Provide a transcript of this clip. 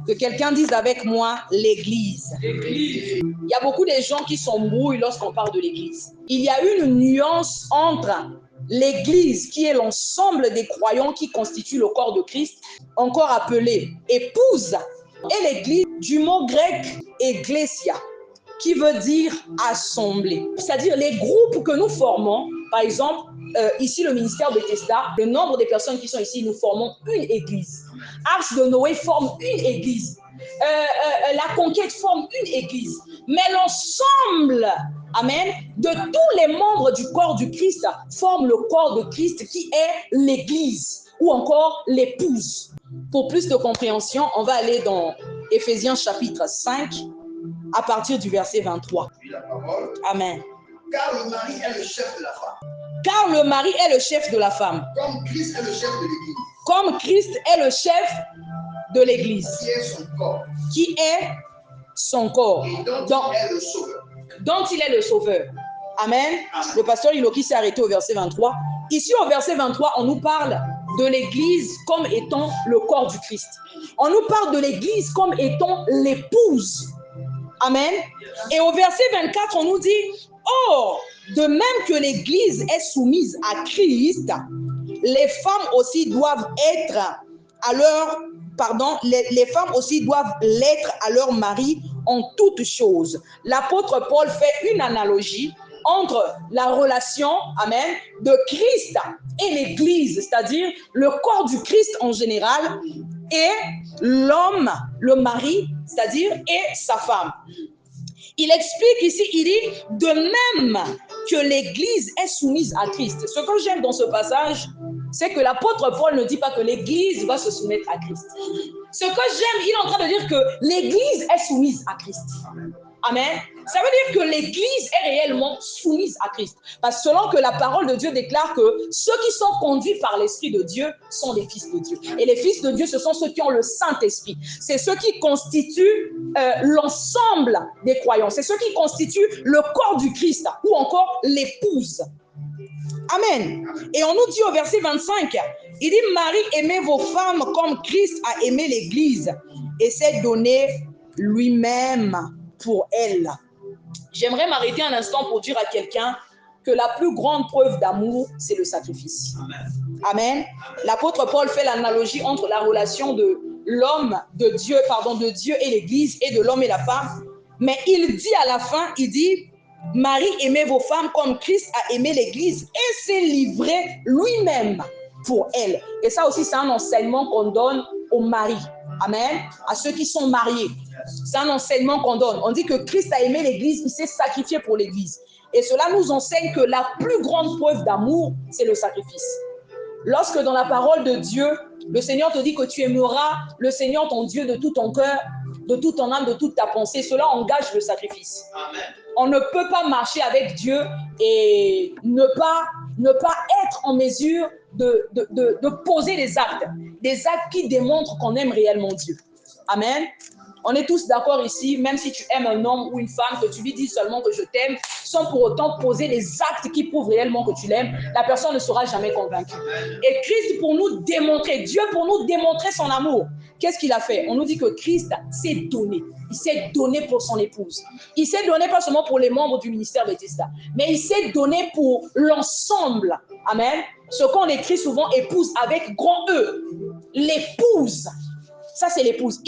Que quelqu'un dise avec moi l'église. Il y a beaucoup de gens qui s'embrouillent lorsqu'on parle de l'église. Il y a une nuance entre l'église qui est l'ensemble des croyants qui constituent le corps de Christ, encore appelé épouse, et l'église du mot grec ecclesia, qui veut dire assemblée. C'est-à-dire les groupes que nous formons, par exemple, ici le ministère Bethesda, le nombre de personnes qui sont ici, nous formons une église. Arche de Noé forme une église. La conquête forme une église. Mais l'ensemble, amen, de tous les membres du corps du Christ forme le corps de Christ qui est l'église ou encore l'épouse. Pour plus de compréhension, on va aller dans Éphésiens chapitre 5 à partir du verset 23. Amen. Car le mari est le chef de la femme. Car le mari est le chef de la femme. Comme Christ est le chef de l'église. Comme Christ est le chef de l'église. Qui est son corps. Qui est son corps. Et dont il est le sauveur. Dont il est le sauveur. Amen. Le pasteur Iloki s'est arrêté au verset 23. Ici au verset 23, on nous parle de l'église comme étant le corps du Christ. On nous parle de l'église comme étant l'épouse. Amen. Et au verset 24, on nous dit, or, de même que l'église est soumise à Christ, les femmes aussi doivent être à leur, les femmes aussi doivent l'être à leur mari en toutes choses. L'apôtre Paul fait une analogie entre la relation, amen, de Christ et l'église, c'est-à-dire le corps du Christ en général, et l'homme, le mari, c'est-à-dire et sa femme. Il explique ici, il dit, de même que l'église est soumise à Christ. Ce que j'aime dans ce passage, c'est que l'apôtre Paul ne dit pas que l'église va se soumettre à Christ. Ce que j'aime, il est en train de dire que l'église est soumise à Christ. Amen. Ça veut dire que l'église est réellement soumise à Christ. Parce que selon que la parole de Dieu déclare que ceux qui sont conduits par l'Esprit de Dieu sont les fils de Dieu. Et les fils de Dieu, ce sont ceux qui ont le Saint-Esprit. C'est ceux qui constituent l'ensemble des croyants. C'est ceux qui constituent le corps du Christ ou encore l'épouse. Amen. Et on nous dit au verset 25, il dit, Marie, aimez vos femmes comme Christ a aimé l'église et s'est donné lui-même pour elle. J'aimerais m'arrêter un instant pour dire à quelqu'un que la plus grande preuve d'amour, c'est le sacrifice. Amen. L'apôtre Paul fait l'analogie entre la relation de l'homme, de Dieu et l'église, et de l'homme et la femme. Mais il dit à la fin, il dit, Marie, aimez vos femmes comme Christ a aimé l'église et s'est livré lui-même pour elle. Et ça aussi, c'est un enseignement qu'on donne aux maris. Amen. À ceux qui sont mariés. C'est un enseignement qu'on donne. On dit que Christ a aimé l'église, il s'est sacrifié pour l'église. Et cela nous enseigne que la plus grande preuve d'amour, c'est le sacrifice. Lorsque dans la parole de Dieu, le Seigneur te dit que tu aimeras le Seigneur ton Dieu de tout ton cœur, de toute ton âme, de toute ta pensée, cela engage le sacrifice. Amen. On ne peut pas marcher avec Dieu et ne pas être en mesure de poser des actes qui démontrent qu'on aime réellement Dieu. Amen. On est tous d'accord ici, même si tu aimes un homme ou une femme, que tu lui dis seulement que je t'aime, sans pour autant poser les actes qui prouvent réellement que tu l'aimes, la personne ne sera jamais convaincue. Et Christ pour nous démontrer, Dieu pour nous démontrer son amour, qu'est-ce qu'il a fait? On nous dit que Christ s'est donné. Il s'est donné pour son épouse. Il s'est donné pas seulement pour les membres du ministère Bethesda, mais il s'est donné pour l'ensemble. Amen. Ce qu'on écrit souvent épouse avec grand E. L'épouse. Ça, c'est l'épouse.